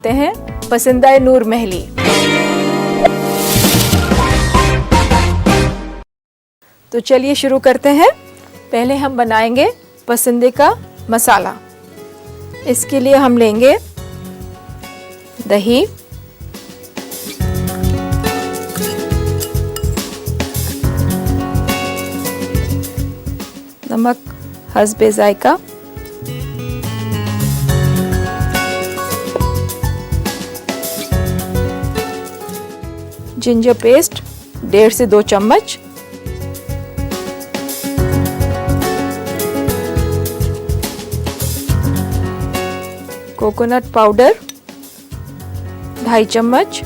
करते हैं पसंदा नूर महली। तो चलिए शुरू करते हैं। पहले हम बनाएंगे पसंदे का मसाला। इसके लिए हम लेंगे दही, नमक हस्बे जायका, जिंजर पेस्ट 1.5 से 2 चम्मच, कोकोनट पाउडर 2.5 चम्मच,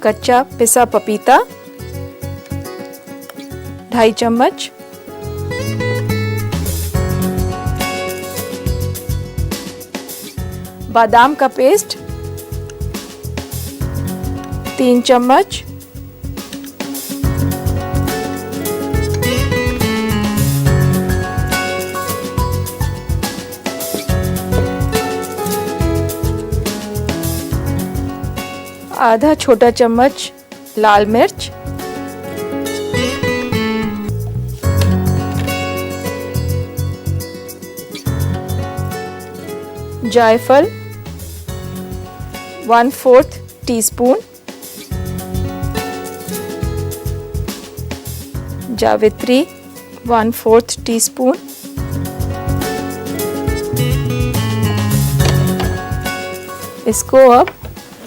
कच्चा पिसा पपीता 2.5 चम्मच, बादाम का पेस्ट 3 चम्मच, आधा छोटा चम्मच लाल मिर्च, जायफल 1/4 टीस्पून, जावित्री 1/4 टीस्पून, इसको अब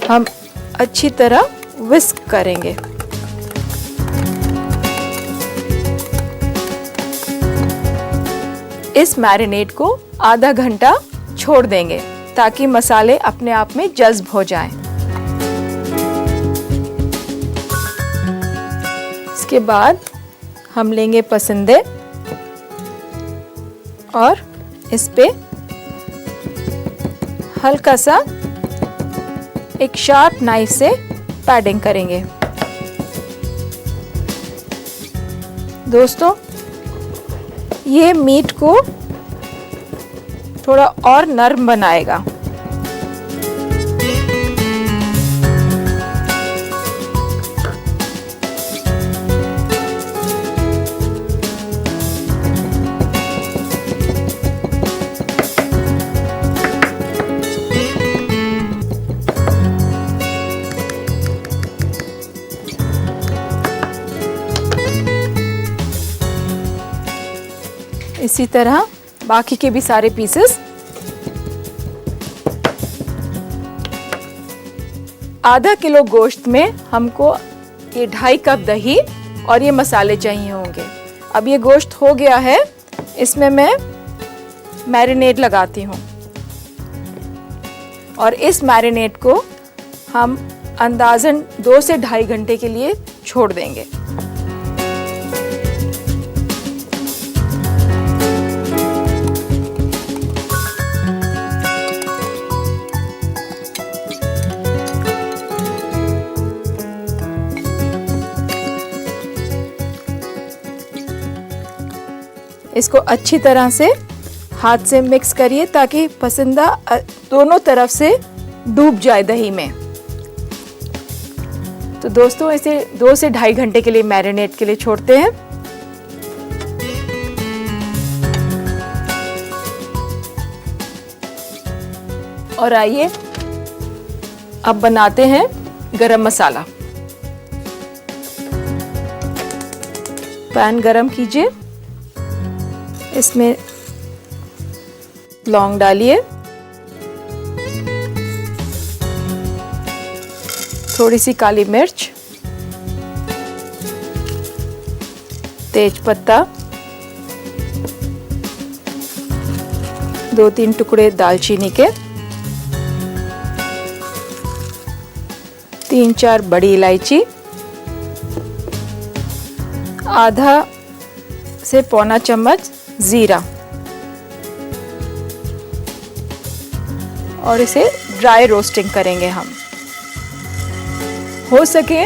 हम अच्छी तरह विस्क करेंगे। इस मैरिनेट को आधा घंटा छोड़ देंगे ताकि मसाले अपने आप में जज्ब हो जाएं। इसके बाद हम लेंगे पसंदे और इस पे हल्का सा एक शार्प नाइफ से पैडिंग करेंगे। दोस्तों, ये मीट को थोड़ा और नरम बनाएगा। इसी तरह बाकी के भी सारे पीसेस। आधा किलो गोश्त में हमको ये 2.5 कप दही और ये मसाले चाहिए होंगे। अब ये गोश्त हो गया है, इसमें मैं मैरिनेट लगाती हूँ और इस मैरिनेट को हम अंदाज़न 2 से 2.5 घंटे के लिए छोड़ देंगे। इसको अच्छी तरह से हाथ से मिक्स करिए ताकि पसंदा दोनों तरफ से डूब जाए दही में। तो दोस्तों, इसे 2 से 2.5 घंटे के लिए मैरिनेट के लिए छोड़ते हैं। और आइए अब बनाते हैं गरम मसाला। पैन गरम कीजिए, इसमें लौंग डालिए, थोड़ी सी काली मिर्च, तेज पत्ता, 2-3 टुकड़े दालचीनी के, 3-4 बड़ी इलायची, आधा से पौना चम्मच जीरा और इसे ड्राई रोस्टिंग करेंगे हम। हो सके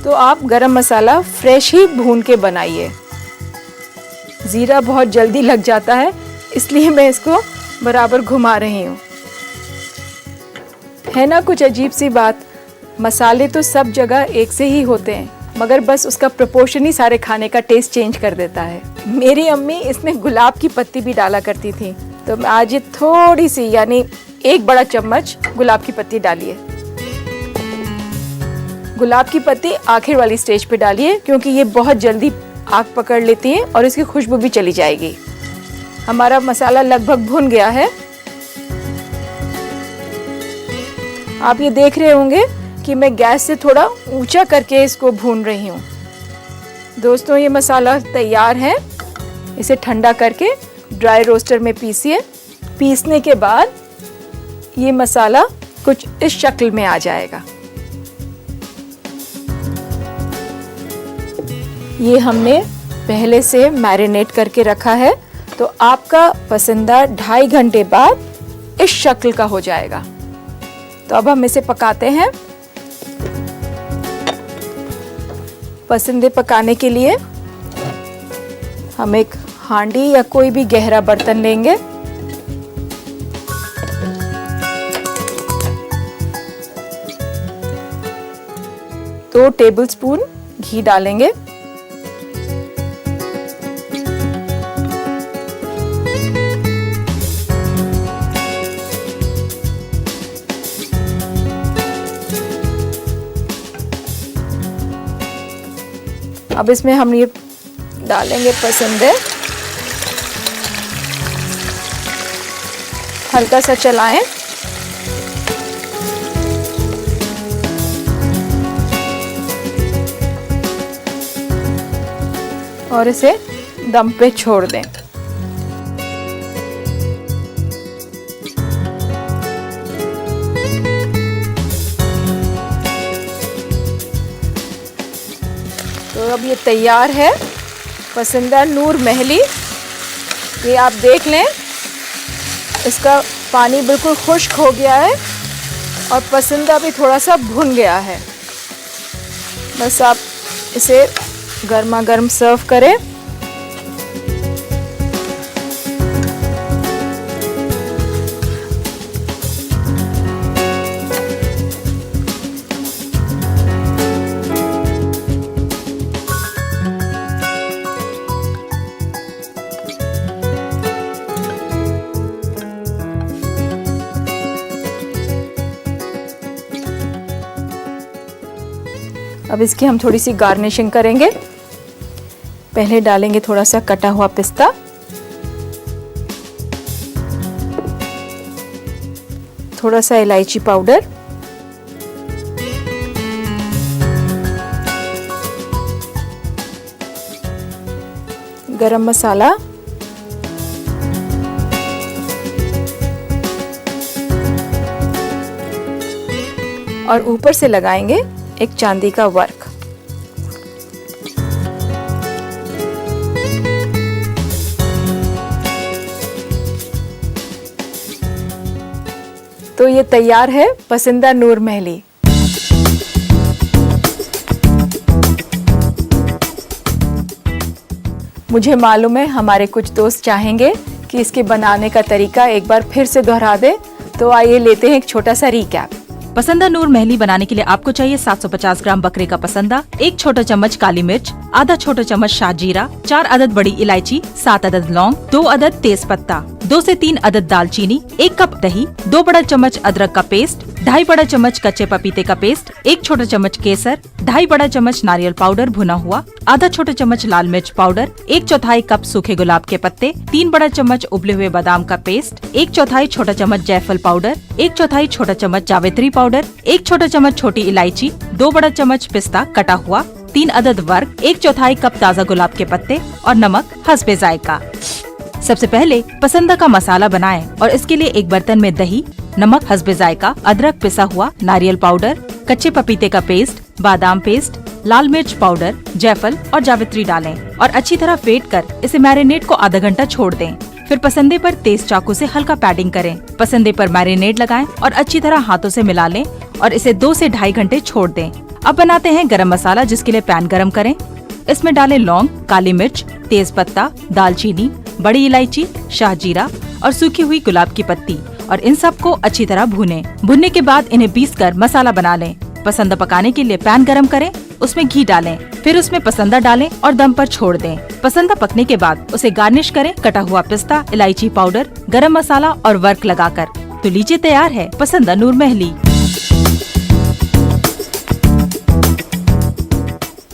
तो आप गरम मसाला फ्रेश ही भून के बनाइए। जीरा बहुत जल्दी लग जाता है, इसलिए मैं इसको बराबर घुमा रही हूँ। है ना कुछ अजीब सी बात, मसाले तो सब जगह एक से ही होते हैं, मगर बस उसका प्रोपोर्शन ही सारे खाने का टेस्ट चेंज कर देता है। मेरी अम्मी इसमें गुलाब की पत्ती भी डाला करती थी, तो आज ये थोड़ी सी यानी 1 बड़ा चम्मच गुलाब की पत्ती डालिए। गुलाब की पत्ती आखिर वाली स्टेज पे डालिए, क्योंकि ये बहुत जल्दी आग पकड़ लेती है और इसकी खुशबू भी चली जाएगी। हमारा मसाला लगभग भुन गया है। आप ये देख रहे होंगे कि मैं गैस से थोड़ा ऊंचा करके इसको भून रही हूँ। दोस्तों, ये मसाला तैयार है। इसे ठंडा करके ड्राई रोस्टर में पीसिए। पीसने के बाद ये मसाला कुछ इस शक्ल में आ जाएगा। ये हमने पहले से मैरिनेट करके रखा है, तो आपका पसंदीदा 2.5 घंटे बाद इस शक्ल का हो जाएगा। तो अब हम इसे पकाते हैं। पसंदे पकाने के लिए हम एक हांडी या कोई भी गहरा बर्तन लेंगे। दो टेबलस्पून घी डालेंगे। अब इसमें हम ये डालेंगे पसंदे, हल्का सा चलाएं। और इसे दम पे छोड़ दें। तो अब ये तैयार है पसंदीदा नूर महली। ये आप देख लें, इसका पानी बिल्कुल खुश्क हो गया है और पसंदीदा भी थोड़ा सा भुन गया है। बस आप इसे गर्मा गर्म सर्व करें। अब इसकी हम थोड़ी सी गार्निशिंग करेंगे। पहले डालेंगे थोड़ा सा कटा हुआ पिस्ता, थोड़ा सा इलायची पाउडर, गरम मसाला, और ऊपर से लगाएंगे एक चांदी का वर्क। तो ये तैयार है पसंदीदा नूर महली। मुझे मालूम है हमारे कुछ दोस्त चाहेंगे कि इसके बनाने का तरीका एक बार फिर से दोहरा दे, तो आइए लेते हैं एक छोटा सा रिकैप। पसंदा नूर महली बनाने के लिए आपको चाहिए 750 ग्राम बकरे का पसंदा, 1 छोटा चम्मच काली मिर्च, आधा छोटा चम्मच शाहजीरा, 4 अदद बड़ी इलायची, 7 अदद लौंग, 2 अदद तेज पत्ता, 2 से 3 अदद दालचीनी, 1 कप दही, 2 बड़ा चम्मच अदरक का पेस्ट, 2.5 बड़ा चम्मच कच्चे पपीते का पेस्ट, 1 छोटा चम्मच केसर, 2.5 बड़ा चम्मच नारियल पाउडर भुना हुआ, आधा छोटा चम्मच लाल मिर्च पाउडर, 1/4 कप सूखे गुलाब के पत्ते, 3 बड़ा चम्मच उबले हुए बादाम का पेस्ट, 1/4 छोटा चम्मच जायफल पाउडर, 1/4 छोटा चम्मच जावित्री पाउडर, 1 छोटा चम्मच छोटी इलायची, 2 बड़ा चम्मच पिस्ता कटा हुआ, 3 अदद वर्क, 1/4 कप ताज़ा गुलाब के पत्ते और नमक हस्बे जायका। सबसे पहले पसंदा का मसाला बनाएं और इसके लिए एक बर्तन में दही, नमक हस्बे जायका, अदरक पिसा हुआ, नारियल पाउडर, कच्चे पपीते का पेस्ट, बादाम पेस्ट, लाल मिर्च पाउडर, जायफल और जावित्री डालें और अच्छी तरह फेंट कर इसे मैरिनेट को आधा घंटा छोड़ दें। फिर पसंदे पर तेज चाकू से हल्का पैडिंग करें। पसंदे पर मैरिनेट लगाएं और अच्छी तरह हाथों से मिला लें और इसे 2 से 2.5 घंटे छोड़ दें। अब बनाते हैं गरम मसाला, जिसके लिए पैन गरम करें। इसमें डालें लौंग, काली मिर्च, तेज पत्ता, दालचीनी, बड़ी इलायची, शाहजीरा और सूखी हुई गुलाब की पत्ती और इन सब को अच्छी तरह भूनें। भुनने के बाद इन्हें पीसकर मसाला बना लें। पसंदा पकाने के लिए पैन गरम करें, उसमें घी डालें, फिर उसमें पसंदा डालें और दम पर छोड़ दें। पसंदा पकने के बाद उसे गार्निश करें कटा हुआ पिस्ता, इलायची पाउडर, गरम मसाला और वर्क लगाकर। तो लीजिए तैयार है पसंदा नूर महली।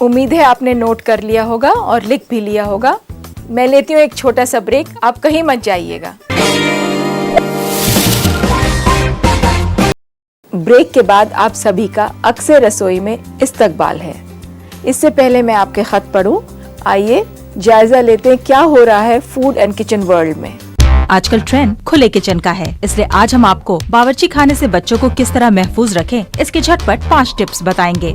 उम्मीद है आपने नोट कर लिया होगा और लिख भी लिया होगा। मैं लेती हूँ एक छोटा सा ब्रेक, आप कहीं मत जाइएगा। ब्रेक के बाद आप सभी का अक्सर रसोई में इस्तकबाल है। इससे पहले मैं आपके खत पढ़ूं, आइए जायजा लेते हैं क्या हो रहा है फूड एंड किचन वर्ल्ड में। आजकल ट्रेंड खुले किचन का है, इसलिए आज हम आपको बावर्ची खाने से बच्चों को किस तरह महफूज रखें, इसके झटपट 5 टिप्स बताएंगे।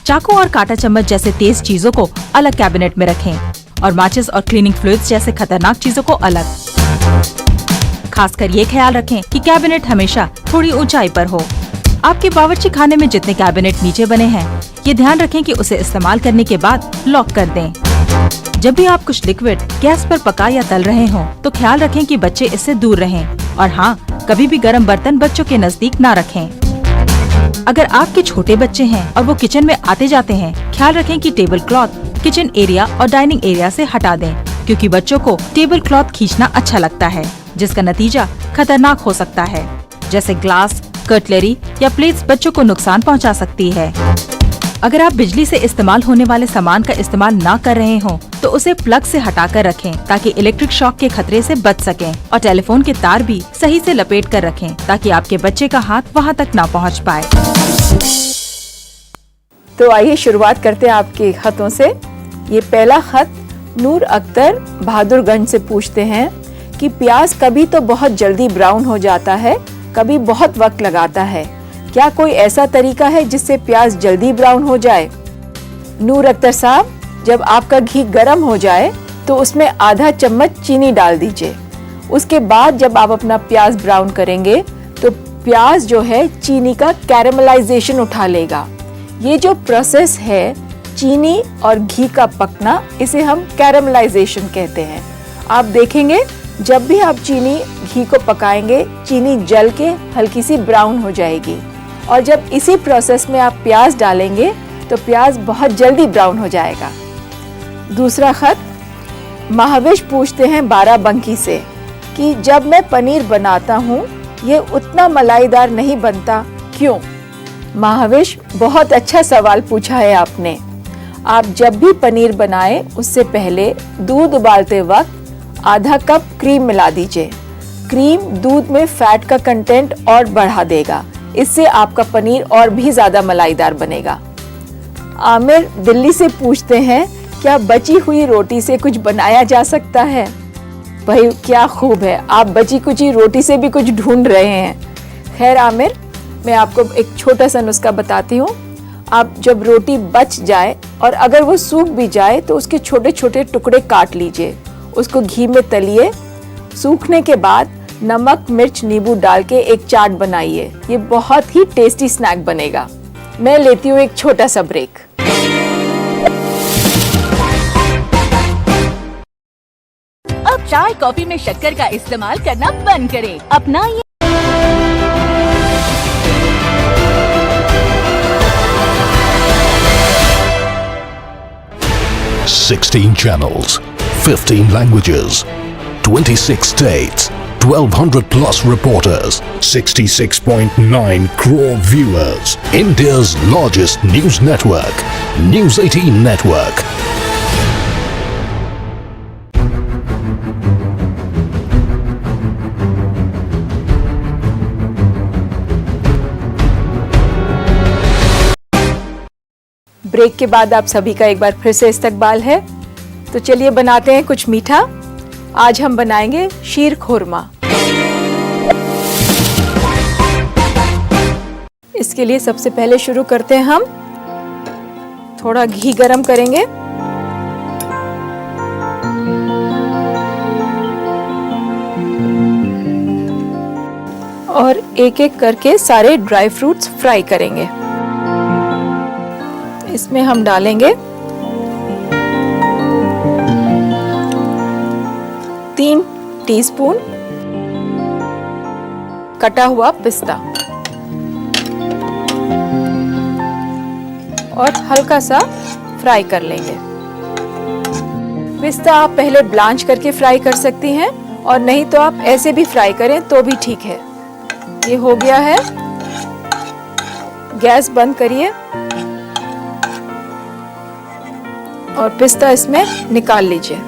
चाकू और कांटा चम्मच जैसे तेज चीजों को अलग कैबिनेट में रखें और माचिस और क्लीनिंग फ्लूइड्स जैसे खतरनाक चीजों को अलग। खासकर ये ख्याल रखें कि कैबिनेट हमेशा थोड़ी ऊंचाई पर हो। आपके बावर्ची खाने में जितने कैबिनेट नीचे बने हैं, ये ध्यान रखें कि उसे इस्तेमाल करने के बाद लॉक कर दें। जब भी आप कुछ लिक्विड गैस पर पका या तल रहे हों, तो ख्याल रखें कि बच्चे इससे दूर रहें और हाँ, कभी भी गर्म बर्तन बच्चों के नजदीक ना रखें। अगर आपके छोटे बच्चे हैं और वो किचन में आते जाते हैं, ख्याल रखें कि टेबल क्लॉथ किचन एरिया और डाइनिंग एरिया से हटा दें, क्योंकि बच्चों को टेबल क्लॉथ खींचना अच्छा लगता है, जिसका नतीजा खतरनाक हो सकता है, जैसे ग्लास, कटलरी या प्लेट्स बच्चों को नुकसान पहुंचा सकती है। अगर आप बिजली से इस्तेमाल होने वाले सामान का इस्तेमाल ना कर रहे हों, तो उसे प्लग से हटाकर रखें ताकि इलेक्ट्रिक शॉक के खतरे से बच सकें और टेलीफोन के तार भी सही से लपेट कर रखें ताकि आपके बच्चे का हाथ वहां तक ना पहुंच पाए। तो आइए शुरुआत करते हैं आपके खतों से। ये पहला खत नूर अख्तर बहादुरगंज से पूछते हैं कि प्याज कभी तो बहुत जल्दी ब्राउन हो जाता है, कभी बहुत वक्त लगाता है, क्या कोई ऐसा तरीका है जिससे प्याज जल्दी ब्राउन हो जाए? नूर अख्तर साहब, जब आपका घी गर्म हो जाए तो उसमें आधा चम्मच चीनी डाल दीजिए। उसके बाद जब आप अपना प्याज ब्राउन करेंगे तो प्याज जो है चीनी का कैरेमलाइजेशन उठा लेगा। ये जो प्रोसेस है चीनी और घी का पकना, इसे हम कैरेमलाइजेशन कहते हैं। आप देखेंगे जब भी आप चीनी घी को पकाएंगे, चीनी जल के हल्की सी ब्राउन हो जाएगी और जब इसी प्रोसेस में आप प्याज डालेंगे तो प्याज बहुत जल्दी ब्राउन हो जाएगा। दूसरा खत महाविश पूछते हैं बाराबंकी से कि जब मैं पनीर बनाता हूँ ये उतना मलाईदार नहीं बनता, क्यों? महाविश, बहुत अच्छा सवाल पूछा है आपने। आप जब भी पनीर बनाएं उससे पहले दूध उबालते वक्त आधा कप क्रीम मिला दीजिए। क्रीम दूध में फैट का कंटेंट और बढ़ा देगा, इससे आपका पनीर और भी ज्यादा मलाईदार बनेगा। आमिर दिल्ली से पूछते हैं क्या बची हुई रोटी से कुछ बनाया जा सकता है? भाई क्या खूब है, आप बची कुची रोटी से भी कुछ ढूंढ रहे हैं। खैर आमिर, मैं आपको एक छोटा सा नुस्खा बताती हूँ। आप जब रोटी बच जाए और अगर वो सूख भी जाए तो उसके छोटे छोटे टुकड़े काट लीजिए, उसको घी में तलिए। सूखने के बाद नमक, मिर्च, नींबू डाल के एक चाट बनाइए, ये बहुत ही टेस्टी स्नैक बनेगा। मैं लेती हूँ एक छोटा सा ब्रेक। अब चाय कॉफी में शक्कर का इस्तेमाल करना बंद करें, अपनाइए 16 channels, 15 languages, 26 states, 1200 plus reporters, 66.9 crore viewers. India's largest news network, News 18 Network. Break के बाद आप सभी का एक बार फिर से इस्तकबाल है। तो चलिए बनाते हैं कुछ मीठा। आज हम बनाएंगे शीर खुरमा। इसके लिए सबसे पहले शुरू करते हैं हम थोड़ा घी गरम करेंगे। और एक एक करके सारे ड्राई फ्रूट्स फ्राई करेंगे। इसमें हम डालेंगे टीस्पून कटा हुआ पिस्ता और हल्का सा फ्राई कर लेंगे। पिस्ता आप पहले ब्लांच करके फ्राई कर सकती हैं और नहीं तो आप ऐसे भी फ्राई करें तो भी ठीक है। ये हो गया है, गैस बंद करिए और पिस्ता इसमें निकाल लीजिए।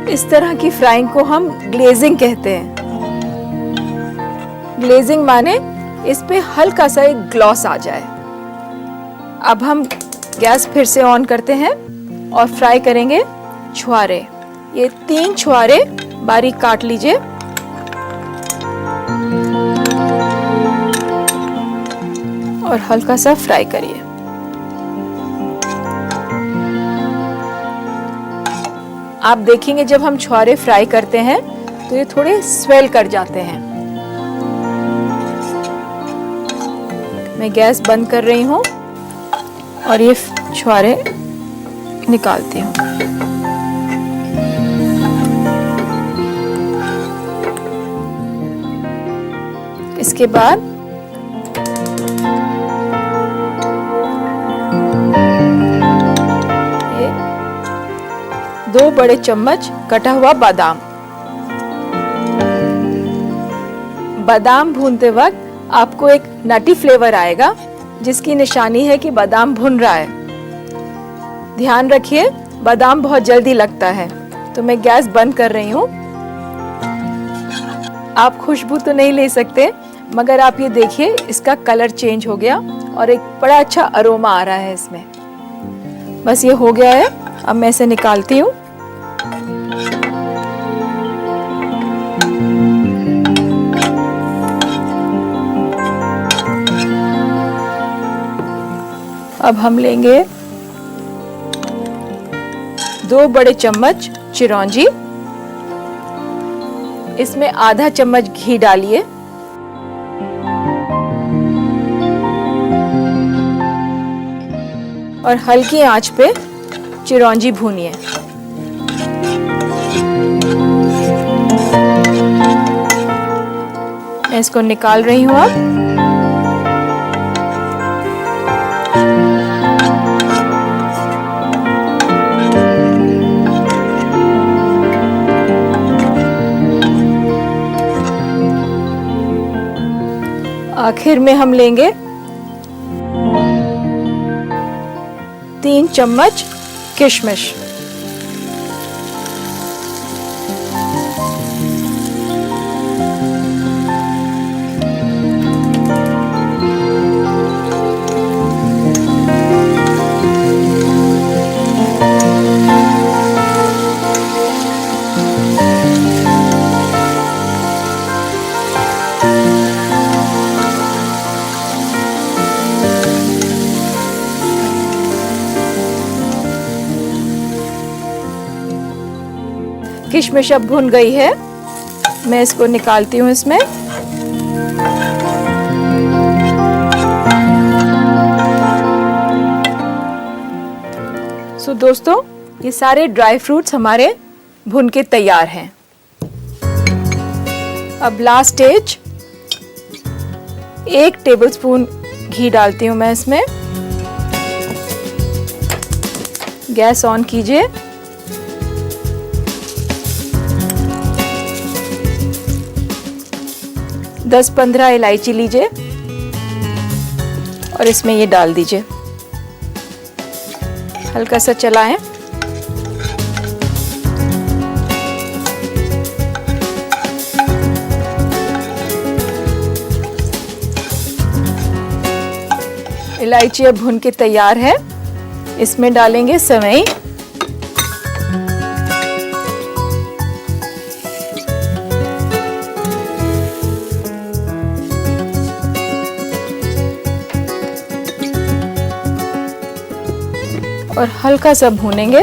इस तरह की फ्राइंग को हम ग्लेजिंग कहते हैं। ग्लेजिंग माने इस पे हल्का सा एक ग्लॉस आ जाए। अब हम गैस फिर से ऑन करते हैं और फ्राई करेंगे छुहारे। ये 3 छुहारे बारीक काट लीजिए। और हल्का सा फ्राई करिए। आप देखेंगे जब हम छुहारे फ्राई करते हैं तो ये थोड़े स्वेल कर जाते हैं। मैं गैस बंद कर रही हूँ और ये छुहारे निकालती हूँ। इसके बाद ये 2 बड़े चम्मच कटा हुआ बादाम। बादाम भूनते वक्त आपको एक नटी फ्लेवर आएगा जिसकी निशानी है कि बादाम भुन रहा है। ध्यान रखिए बादाम बहुत जल्दी लगता है। तो मैं गैस बंद कर रही हूँ। आप खुशबू तो नहीं ले सकते मगर आप ये देखिए इसका कलर चेंज हो गया और एक बड़ा अच्छा अरोमा आ रहा है इसमें। बस ये हो गया है। अब मैं इसे निकालती हूँ। अब हम लेंगे 2 बड़े चम्मच चिरौंजी। इसमें आधा चम्मच घी डालिए। और हल्की आंच पे चिरौंजी भूनिए। मैं इसको निकाल रही हूँ अब। आखिर में हम लेंगे 3 चम्मच किशमिश। किशमिश अब भुन गई है। मैं इसको निकालती हूँ इसमें। सो दोस्तों ये सारे ड्राई फ्रूट्स हमारे भुन के तैयार हैं। अब लास्ट स्टेज 1 टेबलस्पून घी डालती हूँ मैं इसमें। गैस ऑन कीजिए। दस 15 इलायची लीजिए और इसमें ये डाल दीजिए। हल्का सा चलाएं। इलायची अब भून के तैयार है। इसमें डालेंगे सेवई। और हल्का सा भूनेंगे।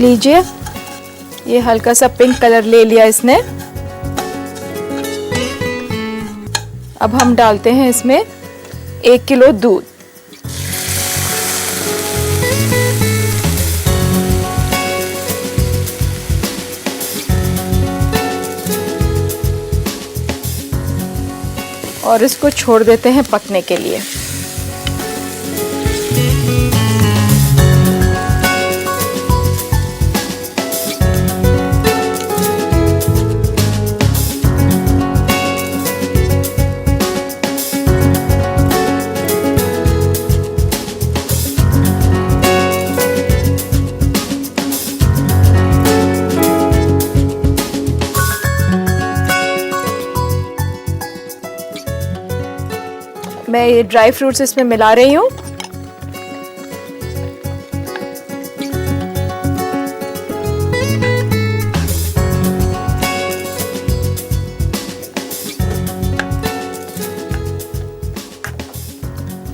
लीजिए, ये हल्का सा पिंक कलर ले लिया इसने। अब हम डालते हैं इसमें 1 किलो दूध। और इसको छोड़ देते हैं पकने के लिए। मैं ये ड्राई फ्रूट्स इसमें मिला रही हूँ।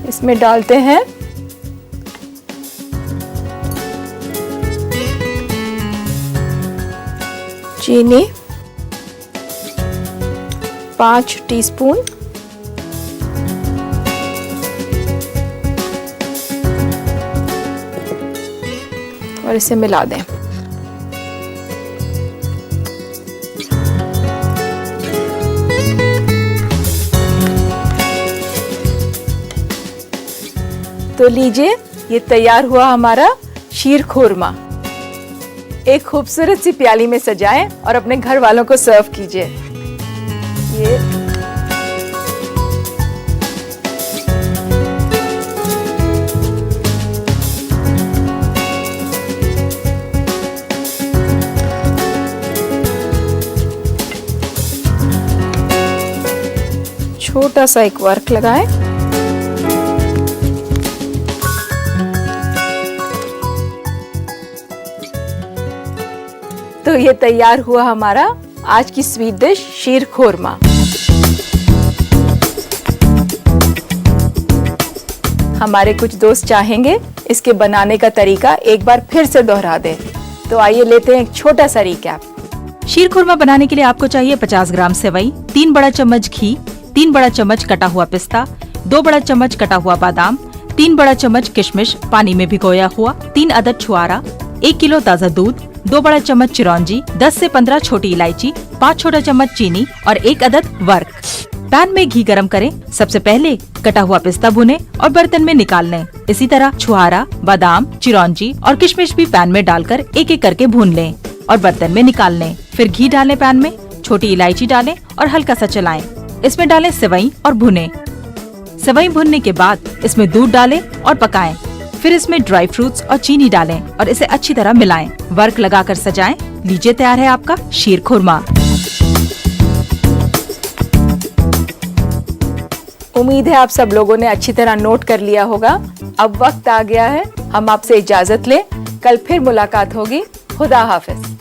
इसमें डालते हैं चीनी 5 टीस्पून, और इसे मिला दें। तो लीजिए, ये तैयार हुआ हमारा शीर खोरमा। एक खूबसूरत सी प्याली में सजाएं और अपने घर वालों को सर्व कीजिए। ये छोटा सा एक वर्क लगाएं। तो ये तैयार हुआ हमारा आज की स्वीट डिश शीर खोरमा। हमारे कुछ दोस्त चाहेंगे इसके बनाने का तरीका एक बार फिर से दोहरा दें, तो आइए लेते हैं एक छोटा सा रिकैप। शीर खुरमा बनाने के लिए आपको चाहिए 50 ग्राम सेवई, 3 बड़ा चम्मच घी, 3 बड़ा चम्मच कटा हुआ पिस्ता, 2 बड़ा चम्मच कटा हुआ बादाम, 3 बड़ा चम्मच किशमिश पानी में भिगोया हुआ, 3 अदद छुआरा, 1 किलो ताज़ा दूध, 2 बड़ा चम्मच चिरौंजी, 10 से 15 छोटी इलायची, 5 छोटा चम्मच चीनी और 1 अदद वर्क। पैन में घी गरम करें। सबसे पहले कटा हुआ पिस्ता भुने और बर्तन में निकाल लें। इसी तरह छुआरा, बादाम, चिरौंजी और किशमिश भी पैन में डालकर एक एक करके भून लें और बर्तन में निकाल लें। फिर घी डालें पैन में, छोटी इलायची डालें और हल्का सा चलाएं। इसमें डालें सेवई और भुनें। सेवई भुनने के बाद इसमें दूध डालें और पकाएं। फिर इसमें ड्राई फ्रूट्स और चीनी डालें और इसे अच्छी तरह मिलाएं। वर्क लगाकर सजाएं। लीजिए, तैयार है आपका शीर खुरमा। उम्मीद है आप सब लोगों ने अच्छी तरह नोट कर लिया होगा। अब वक्त आ गया है हम आपसे इजाजत लें। कल फिर मुलाकात होगी। खुदा हाफिज।